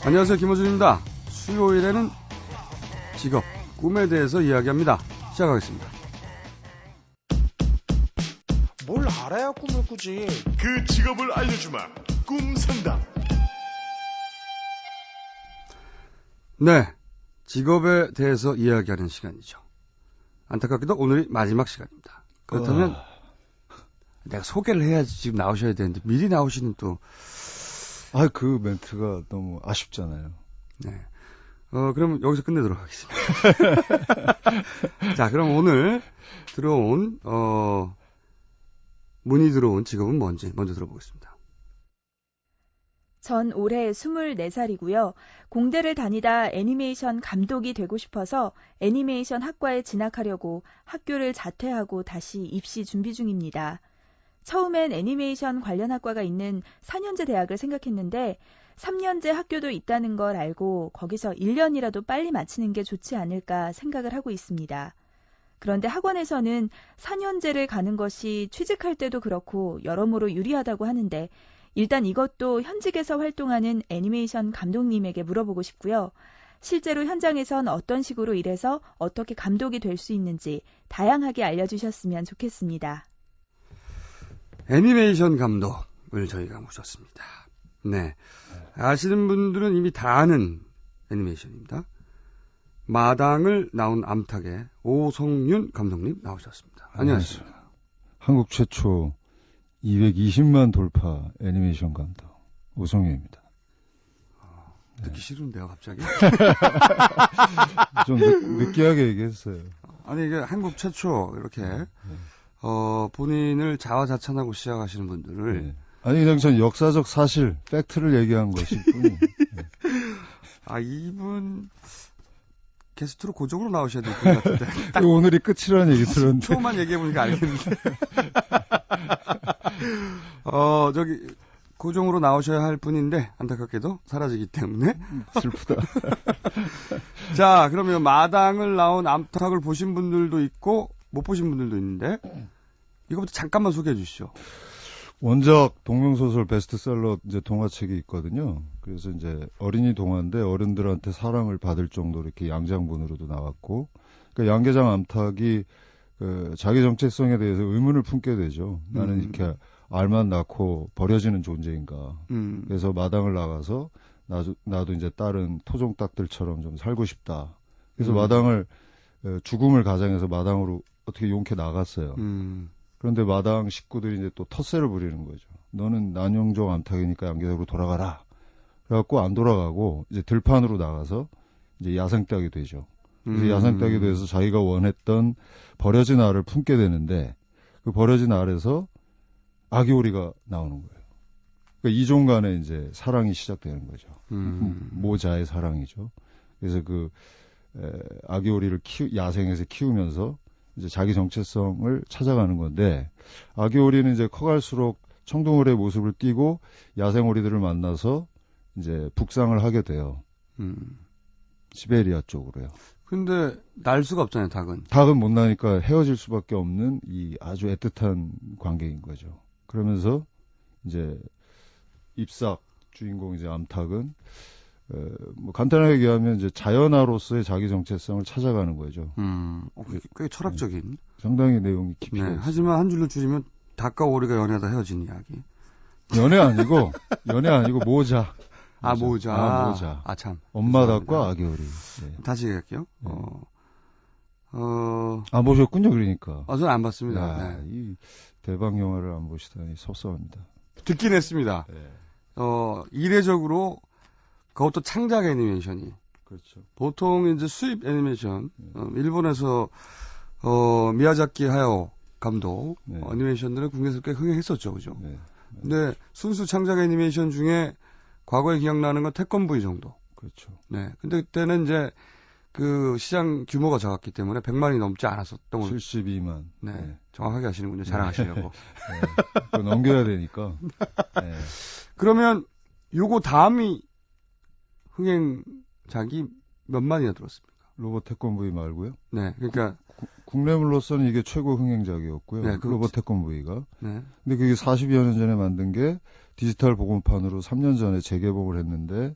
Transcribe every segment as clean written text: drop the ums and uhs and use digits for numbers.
안녕하세요, 김호준입니다. 수요일에는 직업, 꿈에 대해서 이야기합니다. 시작하겠습니다. 뭘 알아야 꿈을 꾸지. 그 직업을 알려주마. 꿈 상담. 네, 직업에 대해서 이야기하는 시간이죠. 안타깝게도 오늘이 마지막 시간입니다. 그렇다면 내가 소개를 해야지 지금 나오셔야 되는데 미리 나오시는 또 그 멘트가 너무 아쉽잖아요. 네. 그럼 여기서 끝내도록 하겠습니다. 자, 그럼 오늘 문의 들어온 직업은 뭔지 먼저 들어보겠습니다. 전 올해 24살이고요. 공대를 다니다 애니메이션 감독이 되고 싶어서 애니메이션 학과에 진학하려고 학교를 자퇴하고 다시 입시 준비 중입니다. 처음엔 애니메이션 관련 학과가 있는 4년제 대학을 생각했는데 3년제 학교도 있다는 걸 알고 거기서 1년이라도 빨리 마치는 게 좋지 않을까 생각을 하고 있습니다. 그런데 학원에서는 4년제를 가는 것이 취직할 때도 그렇고 여러모로 유리하다고 하는데 일단 이것도 현직에서 활동하는 애니메이션 감독님에게 물어보고 싶고요. 실제로 현장에선 어떤 식으로 일해서 어떻게 감독이 될 수 있는지 다양하게 알려주셨으면 좋겠습니다. 애니메이션 감독을 저희가 모셨습니다. 네. 아시는 분들은 이미 다 아는 애니메이션입니다. 마당을 나온 암탉의 오성윤 감독님 나오셨습니다. 안녕하세요. 한국 최초 220만 돌파 애니메이션 감독 오성윤입니다. 듣기 싫은데요, 갑자기? 좀 느끼하게 얘기했어요. 아니, 이게 한국 최초 이렇게 본인을 자화자찬하고 시작하시는 분들을 네. 아니 그냥 전 역사적 사실, 팩트를 얘기한 것일 뿐이에요. 네. 이분 게스트로 고정으로 나오셔야 될 것 같은데. 오늘이 끝이라는 얘기 들었는데. 초만 얘기해보니까 알겠는데. 고정으로 나오셔야 할 분인데, 안타깝게도 사라지기 때문에. 슬프다. 자, 그러면 마당을 나온 암탉을 보신 분들도 있고, 못 보신 분들도 있는데, 이거부터 잠깐만 소개해 주시죠. 원작 동명소설 베스트셀러 이제 동화책이 있거든요. 그래서 이제 어린이 동화인데 어른들한테 사랑을 받을 정도로 이렇게 양장본으로도 나왔고, 그러니까 양계장 암탉이 자기 정체성에 대해서 의문을 품게 되죠. 나는 이렇게 알만 낳고 버려지는 존재인가. 그래서 마당을 나가서 나도 이제 다른 토종닭들처럼 좀 살고 싶다. 그래서 마당을 죽음을 가장해서 마당으로 어떻게 용케 나갔어요. 그런데 마당 식구들이 이제 또 텃세를 부리는 거죠. 너는 난용종 암탉이니까 양계장으로 돌아가라. 그래갖고 안 돌아가고 이제 들판으로 나가서 이제 야생닭이 되죠. 그래서 야생닭이 돼서 자기가 원했던 버려진 알을 품게 되는데 그 버려진 알에서 아기오리가 나오는 거예요. 그러니까 이종 간에 이제 사랑이 시작되는 거죠. 모자의 사랑이죠. 그래서 그 아기오리를 야생에서 키우면서 이제 자기 정체성을 찾아가는 건데, 아기오리는 이제 커갈수록 청둥오리의 모습을 띠고 야생오리들을 만나서 이제 북상을 하게 돼요. 시베리아 쪽으로요. 근데 날 수가 없잖아요, 닭은. 닭은 못 나니까 헤어질 수밖에 없는 이 아주 애틋한 관계인 거죠. 그러면서 이제 잎삭 주인공 이제 암탉은 뭐 간단하게 얘기하면 이제 자연아로서의 자기 정체성을 찾아가는 거죠. 꽤 철학적인. 네. 상당히 내용이 깊이 있어요. 하지만 한 줄로 줄이면 닭과 오리가 연애하다 헤어진 이야기. 연애 아니고 모자. 모자. 참. 엄마 닭과 아기 오리. 네. 다시 얘기할게요. 네. 안 보셨군요, 그러니까. 저는 안 봤습니다. 네. 이 대박 영화를 안 보시다니 섭섭합니다. 듣긴 했습니다. 네. 이례적으로 그것도 창작 애니메이션이. 그렇죠. 보통 이제 수입 애니메이션, 일본에서 미야자키 하야오 감독 애니메이션들은 국내에서 꽤 흥행했었죠, 그죠? 네. 근데 순수 창작 애니메이션 중에 과거에 기억나는 건 태권브이 정도. 그렇죠. 네. 근데 그때는 이제 그 시장 규모가 작았기 때문에 100만이 넘지 않았었던 72만. 네. 정확하게 하시는군요. 자랑하시려고. 네. 또 넘겨야 되니까. 네. 그러면 요거 다음이 흥행작이 몇 만이나 들었습니까? 로봇 태권브이 말고요. 네, 그러니까 국내물로서는 이게 최고 흥행작이었고요. 네, 로봇 태권브이가. 네. 근데 그게 40여 년 전에 만든 게 디지털 복음판으로 3년 전에 재개봉을 했는데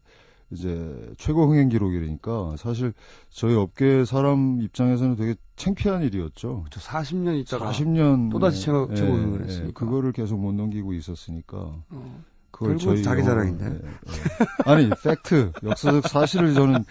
이제 최고 흥행 기록이니까 사실 저희 업계 사람 입장에서는 되게 창피한 일이었죠. 저 40년 있다가 40년 또다시 최고 흥행을 했으니까. 그거를 계속 못 넘기고 있었으니까. 그걸 결국 자기 자랑인데. 아니 팩트 역사적 사실을 저는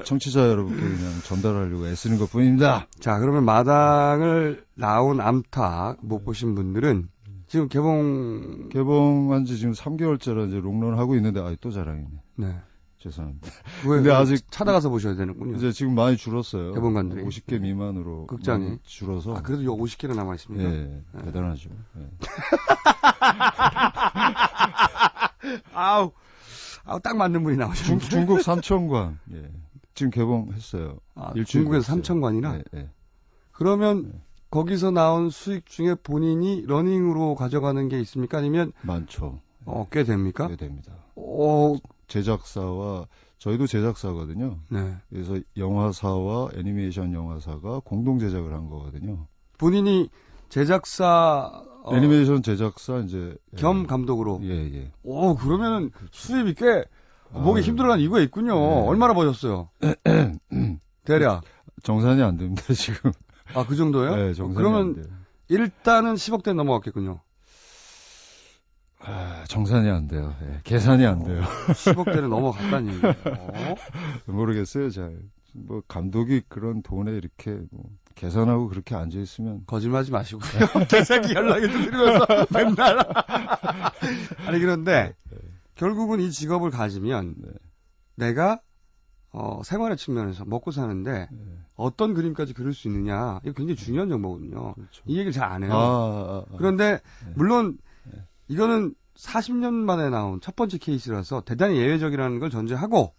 청취자 여러분께 그냥 전달하려고 애쓰는 것뿐입니다. 자, 그러면 마당을 나온 암탉 못 보신 분들은 지금 개봉한 지 지금 3개월째라 이제 롱런 하고 있는데 또 자랑이네. 네. 죄송합니다. 근데 아직 찾아가서 보셔야 되는군요. 이제 지금 많이 줄었어요. 개봉관들이 50개 미만으로 극장이 많이 줄어서. 아, 그래도 50개나 남아 있습니까? 네, 대단하죠. 네. 아우, 딱 맞는 분이 나오셨네. 중국 3,000관. 예. 지금 개봉했어요. 중국에서 3,000관이나? 네, 네. 그러면 거기서 나온 수익 중에 본인이 러닝으로 가져가는 게 있습니까? 아니면 많죠. 꽤 됩니까? 꽤 됩니다. 오, 제작사와 저희도 제작사거든요. 네. 그래서 영화사와 애니메이션 영화사가 공동 제작을 한 거거든요. 본인이 제작사 애니메이션 제작사 이제 겸 감독으로. 예. 오, 그러면 수입이 꽤 보기 힘들어하는 이유가 있군요. 네. 얼마나 버셨어요? 대략. 정산이 안 됩니다, 지금. 아, 그 정도요? 네, 정산이 안 그러면 돼요. 일단은 10억대 넘어갔겠군요. 정산이 안 돼요. 예, 계산이 안 돼요. 10억대는 넘어갔다는 얘기예요. 모르겠어요, 잘. 뭐 감독이 그런 돈에 이렇게 뭐 계산하고 그렇게 앉아 있으면 거짓말하지 마시고요. 개새끼 연락이 좀 드리면서 맨날. 아니 그런데 결국은 이 직업을 가지면 내가 생활의 측면에서 먹고 사는데 어떤 그림까지 그릴 수 있느냐 이거 굉장히 중요한 정보거든요. 그렇죠. 이 얘기를 잘 안 해요. 그런데 물론 이거는 40년 만에 나온 첫 번째 케이스라서 대단히 예외적이라는 걸 전제하고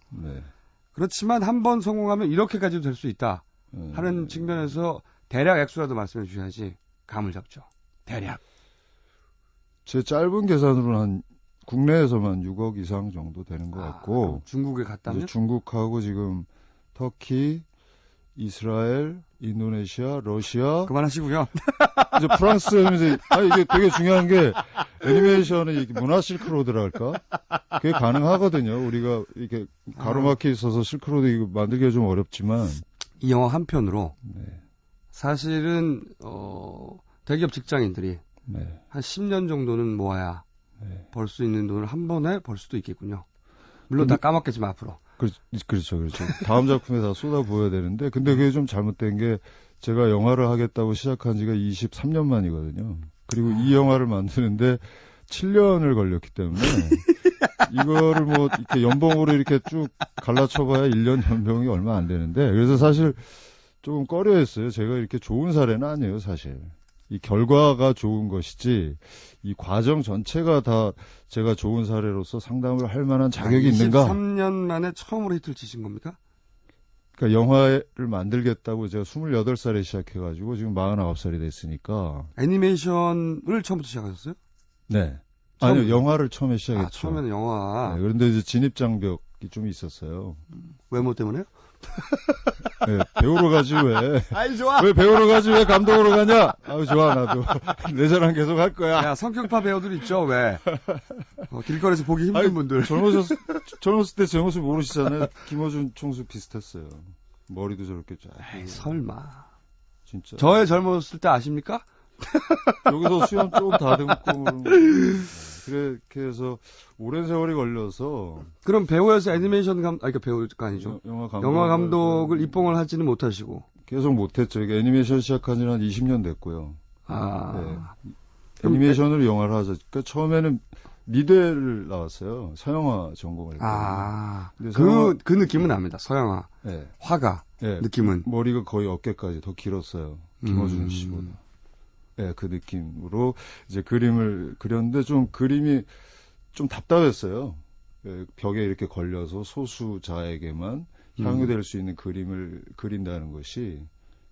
그렇지만 한번 성공하면 이렇게까지도 될 수 있다 하는 측면에서 대략 액수라도 말씀해 주셔야지 감을 잡죠. 대략. 제 짧은 계산으로는 한 국내에서만 6억 이상 정도 되는 것 같고 중국에 갔다면? 중국하고 지금 터키, 이스라엘, 인도네시아, 러시아 그만하시고요. 이제 프랑스는 이제 이게 되게 중요한 게 애니메이션의 이게 문화 실크로드랄까? 그게 가능하거든요. 우리가 이렇게 가로막혀 있어서 실크로드 이거 만들기가 좀 어렵지만 이 영화 한 편으로 사실은 대기업 직장인들이 한 10년 정도는 모아야 벌 수 있는 돈을 한 번에 벌 수도 있겠군요. 물론 다 까먹겠지만 앞으로. 그렇죠. 다음 작품에 다 쏟아부어야 되는데, 근데 그게 좀 잘못된 게, 제가 영화를 하겠다고 시작한 지가 23년 만이거든요. 그리고 이 영화를 만드는데 7년을 걸렸기 때문에, 이거를 뭐, 이렇게 연봉으로 이렇게 쭉 갈라쳐봐야 1년 연봉이 얼마 안 되는데, 그래서 사실 조금 꺼려했어요. 제가 이렇게 좋은 사례는 아니에요, 사실. 이 결과가 좋은 것이지 이 과정 전체가 다 제가 좋은 사례로서 상담을 할 만한 자격이 있는가? 23년 만에 처음으로 히트를 치신 겁니까? 그러니까 영화를 만들겠다고 제가 28살에 시작해가지고 지금 49살이 됐으니까. 애니메이션을 처음부터 시작하셨어요? 네. 아니요, 영화를 처음에 시작했죠. 처음에는 영화. 네, 그런데 이제 진입장벽이 좀 있었어요. 외모 때문에요? 네, 배우러 가지 왜? 아이 좋아. 왜 배우러 가지 왜 감독으로 가냐? 아우 좋아 나도 내 자랑 계속 할 거야. 야 성격파 배우들 있죠 왜? 길거리에서 보기 힘든 분들. 젊었을 때 제 모습 모르시잖아요. 김어준 총수 비슷했어요. 머리도 저렇게 쫙. 에이, 설마. 진짜. 저의 젊었을 때 아십니까? 여기서 수염 조금 다듬고 그렇게 해서 오랜 세월이 걸려서. 그럼 배우에서 애니메이션 그러니까 배우가 아니죠. 영화 감독을 입봉을 하지는 못하시고. 계속 못했죠. 이게 애니메이션 시작한 지는 한 20년 됐고요. 네. 애니메이션으로 영화를 하자. 그러니까 처음에는 미대를 나왔어요. 서영화 전공을 했거든요. 그 느낌은 압니다. 서영화. 네. 화가. 느낌은. 머리가 거의 어깨까지 더 길었어요. 김어준 씨보다. 네, 그 느낌으로 이제 그림을 그렸는데 좀 그림이 좀 답답했어요. 벽에 이렇게 걸려서 소수자에게만 향유될 수 있는 그림을 그린다는 것이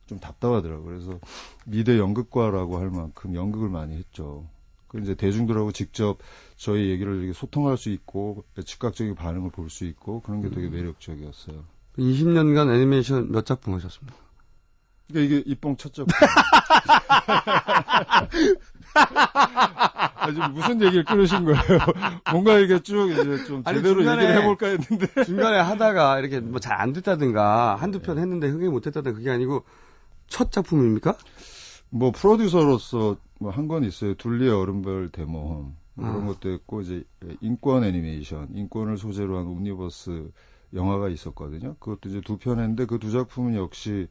좀 답답하더라고요. 그래서 미대 연극과라고 할 만큼 연극을 많이 했죠. 그 이제 대중들하고 직접 저희 얘기를 이렇게 소통할 수 있고 즉각적인 반응을 볼 수 있고 그런 게 되게 매력적이었어요. 20년간 애니메이션 몇 작품 하셨습니까? 그러니까 이게 입봉 첫 작품. 지금 무슨 얘기를 끊으신 거예요? 뭔가 이게 쭉 이제 좀 아니, 제대로 중간에- 얘기를 해볼까 했는데. 중간에 하다가 이렇게 뭐 잘 안 됐다든가 한두 편 했는데 흥행 못 했다든가 그게 아니고 첫 작품입니까? 뭐 프로듀서로서 뭐 한 건 있어요. 둘리의 얼음별 대모험 뭐 그런 아. 것도 있고 이제 인권 애니메이션, 인권을 소재로 한 옴니버스 영화가 있었거든요. 그것도 이제 두 편 했는데 그 두 작품은 역시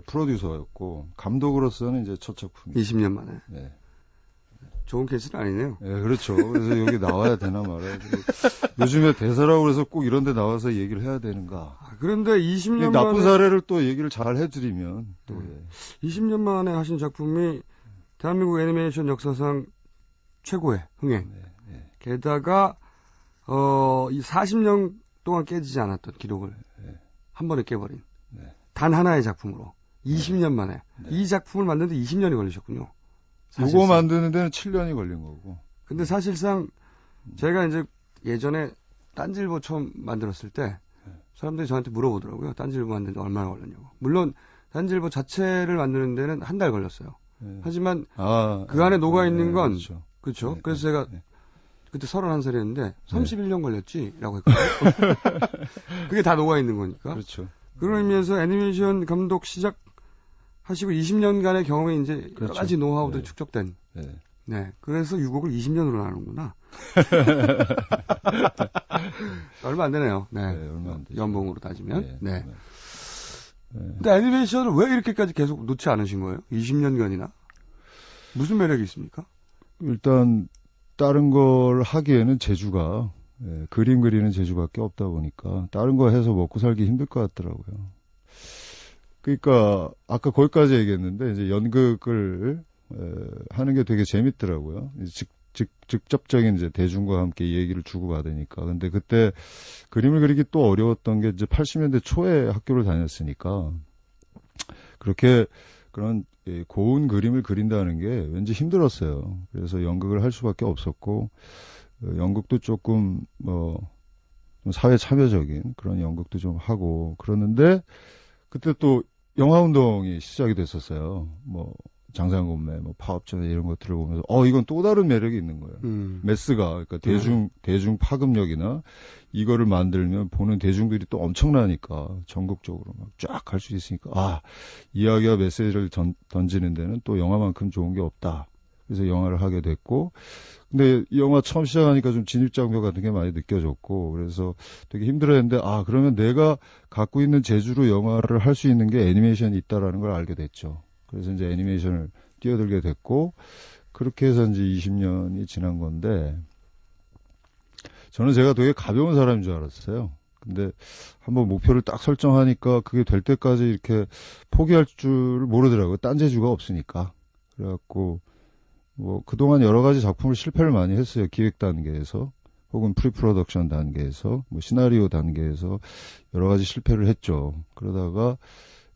프로듀서였고 감독으로서는 이제 첫 작품이에요. 20년 만에. 네. 좋은 케이스는 아니네요. 네, 그렇죠. 그래서 여기 나와야 되나 말아야 되나. 요즘에 대사라고 그래서 꼭 이런 데 나와서 얘기를 해야 되는가. 그런데 20년 나쁜 만에 사례를 또 얘기를 잘 해드리면 또 예. 20년 만에 하신 작품이 대한민국 애니메이션 역사상 최고의 흥행. 네, 네. 게다가 이 40년 동안 깨지지 않았던 기록을 네. 한 번에 깨버린 네. 단 하나의 작품으로 20년 만에 네. 이 작품을 만드는데 20년이 걸리셨군요. 요거 사실상. 만드는 데는 7년이 걸린 거고. 근데 사실상 제가 이제 예전에 딴지일보 처음 만들었을 때 사람들이 저한테 물어보더라고요. 딴지일보 만드는데 얼마나 걸렸냐고. 물론 딴지일보 자체를 만드는 데는 한 달 걸렸어요. 네. 하지만 그 안에 녹아있는 건 그렇죠. 그렇죠. 네, 그래서 네, 제가 네. 그때 31살이었는데 31년 걸렸지라고 했거든요. 그게 다 녹아있는 거니까. 그렇죠. 그런 의미에서 애니메이션 감독 시작하시고 20년간의 경험이 이제 여러 그렇죠. 가지 노하우들이 네. 축적된. 네. 네. 그래서 6억을 20년으로 나누는구나. 얼마 안 되네요. 네. 네, 얼마 안 되죠. 연봉으로 따지면. 네. 네. 근데 애니메이션을 왜 이렇게까지 계속 놓지 않으신 거예요? 20년간이나? 무슨 매력이 있습니까? 일단 다른 걸 하기에는 재주가 그림 그리는 재주밖에 없다 보니까 다른 거 해서 먹고 살기 힘들 것 같더라고요. 그러니까 아까 거기까지 얘기했는데 이제 연극을 하는 게 되게 재밌더라고요. 직접적인 이제 대중과 함께 얘기를 주고받으니까. 근데 그때 그림을 그리기 또 어려웠던 게 이제 80년대 초에 학교를 다녔으니까 그렇게 그런 고운 그림을 그린다는 게 왠지 힘들었어요. 그래서 연극을 할 수밖에 없었고 연극도 조금 좀 사회 참여적인 그런 연극도 좀 하고 그러는데 그때 또 영화 운동이 시작이 됐었어요. 뭐 장상곰매, 뭐 파업전에 이런 것들을 보면서 이건 또 다른 매력이 있는 거예요. 매스가 그러니까 대중 파급력이나 이거를 만들면 보는 대중들이 또 엄청나니까 전국적으로 막 쫙 갈 수 있으니까 이야기와 메시지를 던지는 데는 또 영화만큼 좋은 게 없다. 그래서 영화를 하게 됐고 근데 영화 처음 시작하니까 좀 진입장벽 같은 게 많이 느껴졌고 그래서 되게 힘들었는데 그러면 내가 갖고 있는 재주로 영화를 할 수 있는 게 애니메이션이 있다라는 걸 알게 됐죠. 그래서 이제 애니메이션을 뛰어들게 됐고 그렇게 해서 이제 20년이 지난 건데 저는 제가 되게 가벼운 사람인 줄 알았어요. 근데 한번 목표를 딱 설정하니까 그게 될 때까지 이렇게 포기할 줄 모르더라고요. 딴 재주가 없으니까. 그래갖고 뭐 그동안 여러 가지 작품을 실패를 많이 했어요. 기획 단계에서 혹은 프리프로덕션 단계에서 뭐 시나리오 단계에서 여러 가지 실패를 했죠. 그러다가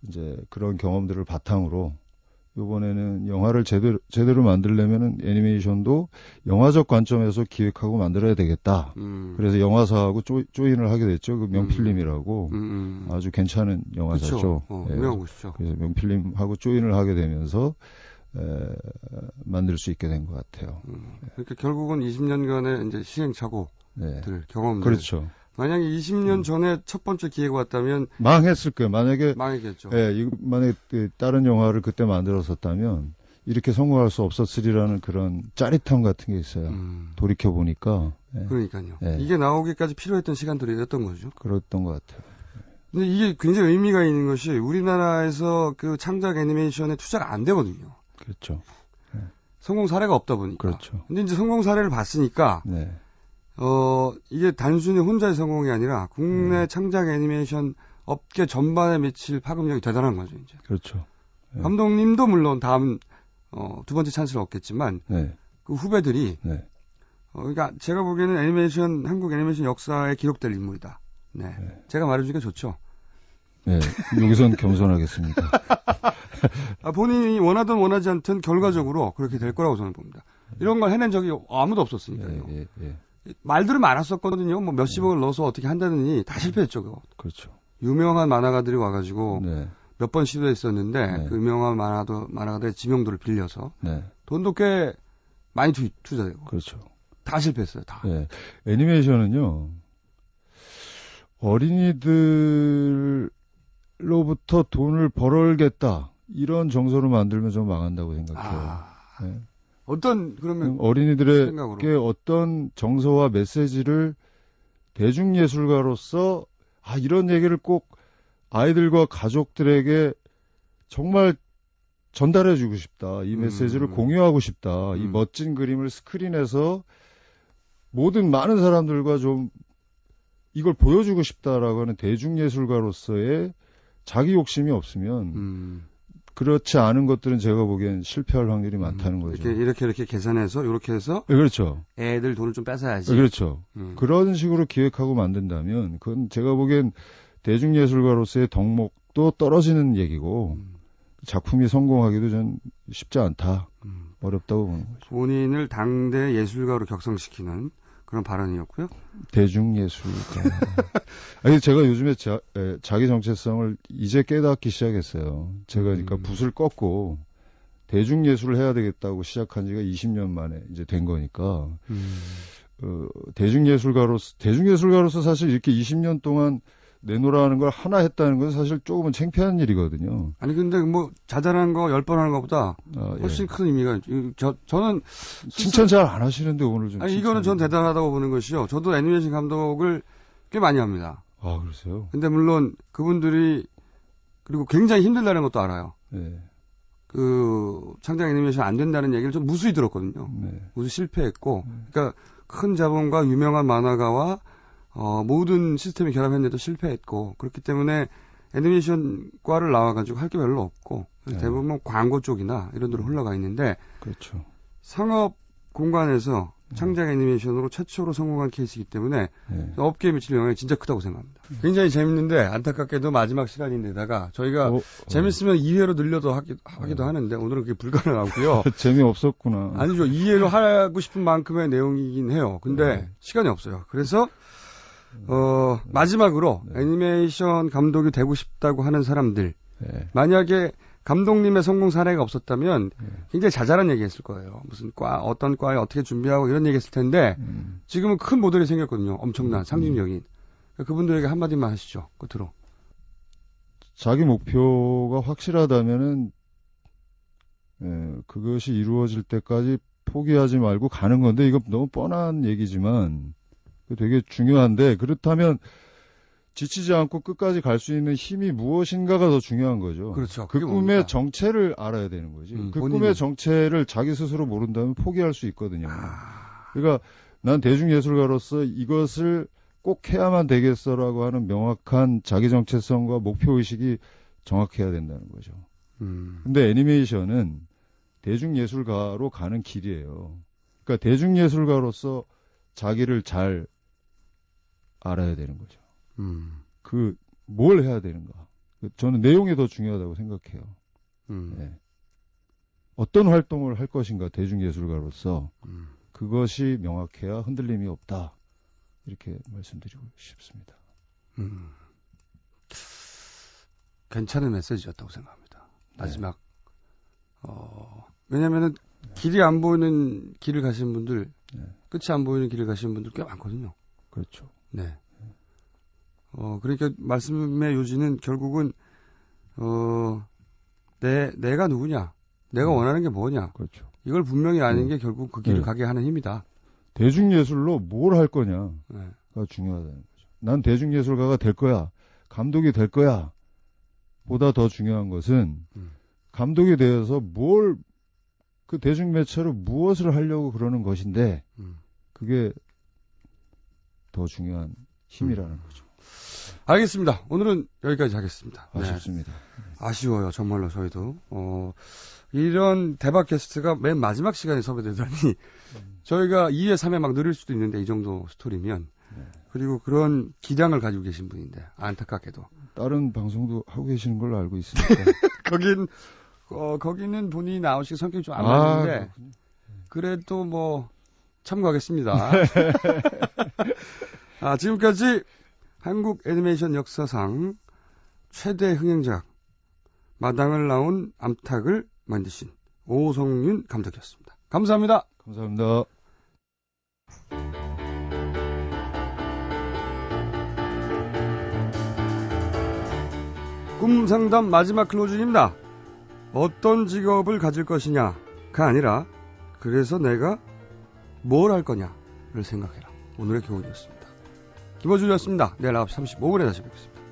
이제 그런 경험들을 바탕으로 이번에는 영화를 제대로 만들려면은 애니메이션도 영화적 관점에서 기획하고 만들어야 되겠다. 그래서 영화사하고 조인을 하게 됐죠. 그 명필님이라고 아주 괜찮은 영화사죠. 유명한 곳이죠. 그래서 명필님하고 조인을 하게 되면서 만들 수 있게 된 것 같아요. 그러니까 결국은 20년간의 이제 시행착오들, 경험들. 그렇죠. 만약에 20년 전에 첫 번째 기회가 왔다면 망했을 거예요. 만약에 망했겠죠. 만약에 다른 영화를 그때 만들었었다면 이렇게 성공할 수 없었으리라는 그런 짜릿함 같은 게 있어요. 돌이켜 보니까. 그러니까요. 이게 나오기까지 필요했던 시간들이었던 거죠. 그랬던 것 같아요. 근데 이게 굉장히 의미가 있는 것이 우리나라에서 그 창작 애니메이션에 투자가 안 되거든요. 그렇죠. 성공 사례가 없다 보니까. 그렇죠. 근데 이제 성공 사례를 봤으니까 이게 단순히 혼자의 성공이 아니라 국내 창작 애니메이션 업계 전반에 미칠 파급력이 대단한 거죠, 이제. 그렇죠. 감독님도 물론 다음 두 번째 찬스를 얻겠지만 그 후배들이 그러니까 제가 보기에는 한국 애니메이션 역사에 기록될 인물이다. 제가 말해주니까 좋죠. 네, 여기선 겸손하겠습니다. 본인이 원하든 원하지 않든 결과적으로 그렇게 될 거라고 저는 봅니다. 이런 걸 해낸 적이 아무도 없었으니까요. 말들은 많았었거든요. 뭐 몇십억을 넣어서 어떻게 한다느니 다 실패했죠. 그거. 그렇죠. 유명한 만화가들이 와가지고 네. 몇 번 시도했었는데 네. 그 유명한 만화가들의 지명도를 빌려서 네. 돈도 꽤 많이 투자되고 그렇죠. 다 실패했어요. 다. 네. 애니메이션은요, 어린이들로부터 돈을 벌어야겠다. 이런 정서로 만들면 좀 망한다고 생각해요. 아, 네. 어떤 그러면 어린이들에게 생각으로. 어떤 정서와 메시지를 대중예술가로서 이런 얘기를 꼭 아이들과 가족들에게 정말 전달해주고 싶다. 이 메시지를 공유하고 싶다. 이 멋진 그림을 스크린에서 모든 많은 사람들과 좀 이걸 보여주고 싶다라고 하는 대중예술가로서의 자기 욕심이 없으면 그렇지 않은 것들은 제가 보기엔 실패할 확률이 많다는 거죠. 이렇게 계산해서 이렇게 해서 네, 그렇죠. 애들 돈을 좀 뺏어야지. 네, 그렇죠. 그런 식으로 기획하고 만든다면 그건 제가 보기엔 대중예술가로서의 덕목도 떨어지는 얘기고 작품이 성공하기도 전 쉽지 않다. 어렵다고 보는 거죠. 본인을 당대 예술가로 격상시키는 그런 발언이었고요. 대중예술가. 아니, 제가 요즘에 자기 정체성을 이제 깨닫기 시작했어요. 제가 그러니까 붓을 꺾고 대중예술을 해야 되겠다고 시작한 지가 20년 만에 이제 된 거니까. 대중예술가로서 사실 이렇게 20년 동안 내놓으라는 걸 하나 했다는 건 사실 조금은 창피한 일이거든요. 아니 근데 뭐 자잘한 거 10번 하는 것보다 훨씬 큰 의미가 저는 칭찬 잘 안 하시는데 오늘 좀 아니 이거는 전 대단하다고 보는 것이요. 저도 애니메이션 감독을 꽤 많이 합니다. 아, 그러세요? 근데 물론 그분들이 그리고 굉장히 힘들다는 것도 알아요. 네. 그 창작 애니메이션 안 된다는 얘기를 좀 무수히 들었거든요. 네. 무수 실패했고 그러니까 큰 자본과 유명한 만화가와 모든 시스템이 결합했는데도 실패했고, 그렇기 때문에 애니메이션과를 나와가지고 할 게 별로 없고, 네. 대부분 광고 쪽이나 이런 데로 흘러가 있는데, 그렇죠. 상업 공간에서 창작 애니메이션으로 최초로 성공한 케이스이기 때문에 네. 업계에 미칠 영향이 진짜 크다고 생각합니다. 굉장히 재밌는데, 안타깝게도 마지막 시간인데다가 저희가 재밌으면 2회로 늘려도 하기도 하는데, 오늘은 그게 불가능하고요. 재미없었구나. 아니죠. 2회로 하고 싶은 만큼의 내용이긴 해요. 근데 시간이 없어요. 그래서 마지막으로 애니메이션 감독이 되고 싶다고 하는 사람들, 만약에 감독님의 성공 사례가 없었다면 굉장히 자잘한 얘기 했을 거예요. 무슨 어떤 과에 어떻게 준비하고 이런 얘기 했을 텐데 지금은 큰 모델이 생겼거든요. 엄청난 상징적인. 그분들에게 한마디만 하시죠. 끝으로. 자기 목표가 확실하다면은 그것이 이루어질 때까지 포기하지 말고 가는 건데, 이거 너무 뻔한 얘기지만 되게 중요한데, 그렇다면 지치지 않고 끝까지 갈 수 있는 힘이 무엇인가가 더 중요한 거죠. 그렇죠. 그 꿈의 정체를 알아야 되는 거지. 그 본인이. 꿈의 정체를 자기 스스로 모른다면 포기할 수 있거든요. 그러니까 난 대중예술가로서 이것을 꼭 해야만 되겠어라고 하는 명확한 자기 정체성과 목표의식이 정확해야 된다는 거죠. 근데 애니메이션은 대중예술가로 가는 길이에요. 그러니까 대중예술가로서 자기를 잘 알아야 되는 거죠. 뭘 해야 되는가. 저는 내용이 더 중요하다고 생각해요. 네. 어떤 활동을 할 것인가, 대중예술가로서. 그것이 명확해야 흔들림이 없다. 이렇게 말씀드리고 싶습니다. 괜찮은 메시지였다고 생각합니다. 마지막. 왜냐면은 길이 안 보이는 길을 가시는 분들, 끝이 안 보이는 길을 가시는 분들 꽤 많거든요. 그렇죠. 네. 그러니까 말씀의 요지는 결국은, 내가 누구냐, 내가 원하는 게 뭐냐. 그렇죠. 이걸 분명히 아는 게 결국 그 길을 가게 하는 힘이다. 대중예술로 뭘 할 거냐가 네. 중요하다는 거죠. 난 대중예술가가 될 거야. 감독이 될 거야. 보다 더 중요한 것은 감독이 되어서 그 대중매체로 무엇을 하려고 그러는 것인데 그게 더 중요한 힘이라는 거죠. 알겠습니다. 오늘은 여기까지 하겠습니다. 아쉽습니다. 네. 아쉬워요. 정말로 저희도. 이런 대박 게스트가 맨 마지막 시간에 섭외되다니 저희가 2회, 3회 막 느릴 수도 있는데 이 정도 스토리면 그리고 그런 기량을 가지고 계신 분인데 안타깝게도 다른 방송도 하고 계시는 걸로 알고 있습니다. 거기는 본인이 나오시기 성격이 좀 안 맞는데 그래도 뭐 참고하겠습니다. 지금까지 한국 애니메이션 역사상 최대 흥행작 마당을 나온 암탉을 만드신 오성윤 감독이었습니다. 감사합니다. 감사합니다. 꿈상담 마지막 클로징입니다. 어떤 직업을 가질 것이냐가 아니라 그래서 내가 뭘 할 거냐를 생각해라. 오늘의 교훈이었습니다. 김어준이었습니다. 내일 9시 35분에 다시 뵙겠습니다.